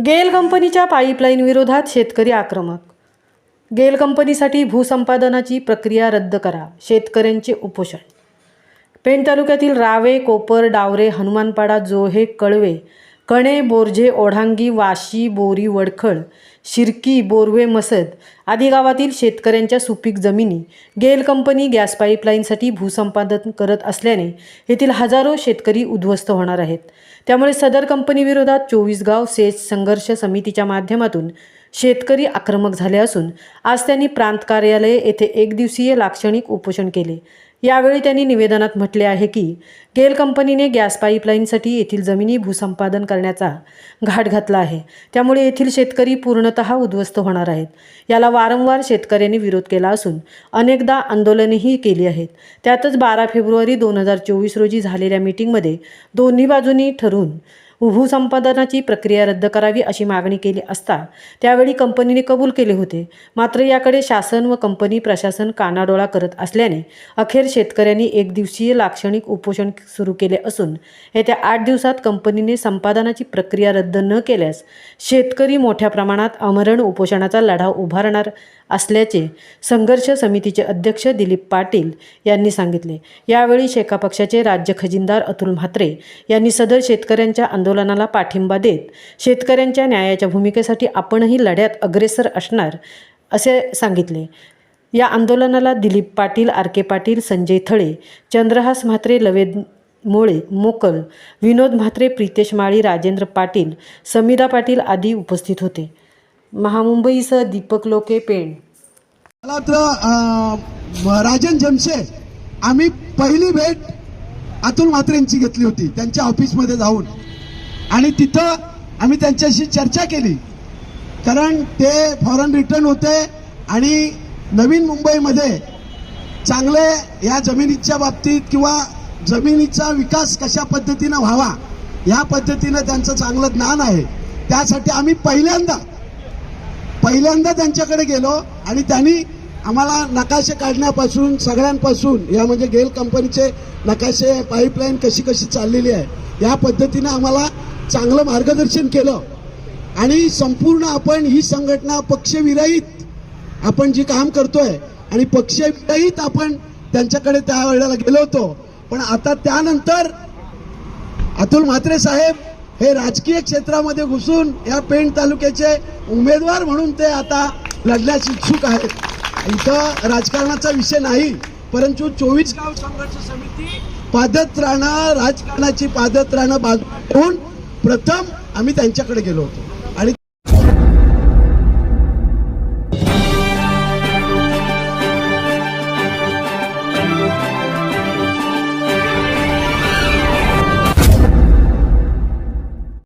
गेल कंपनीच्या पाईपलाईन विरोधात शेतकरी आक्रमक। गेल कंपनीसाठी भूसंपादनाची प्रक्रिया रद्द करा, शेतकऱ्यांचे उपोषण। पेण तालुक्यातील रावे, कोपर, डावरे, हनुमानपाडा, जोहे, कळवे, कणे, बोरजे, ओढांगी, वाशी, बोरी, वडखळ, शिरकी, बोरवे, मसद आदी गावातील शेतकऱ्यांच्या सुपीक जमिनी गेल कंपनी गॅस पाईपलाईनसाठी भूसंपादन करत असल्याने येथील हजारो शेतकरी उद्ध्वस्त होणार आहेत। त्यामुळे सदर कंपनी विरोधात 24 गाव सेच संघर्ष समितीच्या माध्यमातून शेतकरी आक्रमक झाले असून आज त्यांनी प्रांत कार्यालय येथे एक दिवसीय लाक्षणिक उपोषण केले। यावेळी त्यांनी निवेदनात म्हटले आहे की गेल कंपनीने गॅस पाईपलाईनसाठी येथील जमिनी भूसंपादन करण्याचा घाट घातला आहे, त्यामुळे येथील शेतकरी पूर्णतः उद्ध्वस्त होणार आहेत। याला वारंवार शेतकऱ्यांनी विरोध केला असून अनेकदा आंदोलनेही केली आहेत। त्यातच 12 फेब्रुवारी 2024 रोजी झालेल्या मीटिंगमध्ये दोन्ही बाजूंनी ठरवून भूसंपादनाची प्रक्रिया रद्द करावी अशी मागणी केली असता त्यावेळी कंपनीने कबूल केले होते। मात्र याकडे शासन व कंपनी प्रशासन कानाडोळा करत असल्याने अखेर शेतकऱ्यांनी एक दिवसीय लाक्षणिक उपोषण सुरू केले असून येत्या 8 दिवसात कंपनीने संपादनाची प्रक्रिया रद्द न केल्यास शेतकरी मोठ्या प्रमाणात आमरण उपोषणाचा लढा उभारणार असल्याचे संघर्ष समितीचे अध्यक्ष दिलीप पाटील यांनी सांगितले। यावेळी शेका पक्षाचे राज्य खजिनदार अतुल म्हात्रे यांनी सदर शेतकऱ्यांच्या आंदोलनाला पाठिंबा देत शेतकऱ्यांच्या न्यायाच्या भूमिकेसाठी आपणही लढ्यात अग्रेसर असणार असे सांगितले। या आंदोलनाला दिलीप पाटील, आर.के. पाटील, संजय थळे, चंद्रहास म्हात्रे, लवेद मोळे, मोकल, विनोद म्हात्रे, प्रितेश माळी, राजेंद्र पाटील, समिधा पाटील आदी उपस्थित होते। महामुंबईसह दीपक लोके, पेण। मला तर राजन जमशे आम्ही पहिली भेट अतुल म्हात्रेंची घेतली होती त्यांच्या ऑफिसमध्ये जाऊन, आणि तिथं आम्ही त्यांच्याशी चर्चा केली, कारण ते फॉरेन रिटर्न होते आणि नवीन मुंबईमध्ये चांगले या जमिनीच्या बाबतीत किंवा जमिनीचा विकास कशा पद्धतीनं व्हावा या पद्धतीनं त्यांचं चांगलं ज्ञान आहे। त्यासाठी आम्ही पहिल्यांदा त्यांच्याकडे गेलो आणि त्यांनी आम्हाला नकाशे काढण्यापासून सगळ्यांपासून या म्हणजे गेल कंपनीचे नकाशे, पाईपलाईन कशी चाललेली आहे या पद्धतीनं आम्हाला चांगलं मार्गदर्शन केलं। आणि संपूर्ण आपण ही संघटना पक्षविरहित आपण जी काम करतोय आणि पक्षविरहित आपण त्यांच्याकडे त्यावेळेला गेलो होतो, पण आता त्यानंतर अतुल म्हात्रे साहेब हे राजकीय क्षेत्रामध्ये घुसून या पेण तालुक्याचे उमेदवार म्हणून ते आता लढण्यास इच्छुक आहेत। इथं राजकारणाचा विषय नाही, परंतु 24 गाव संघर्ष समिती पादत्राणं राजकारणाची पादत्राणं बाजूला ठेवून प्रथम आम्ही त्यांच्याकडे गेलो होतो।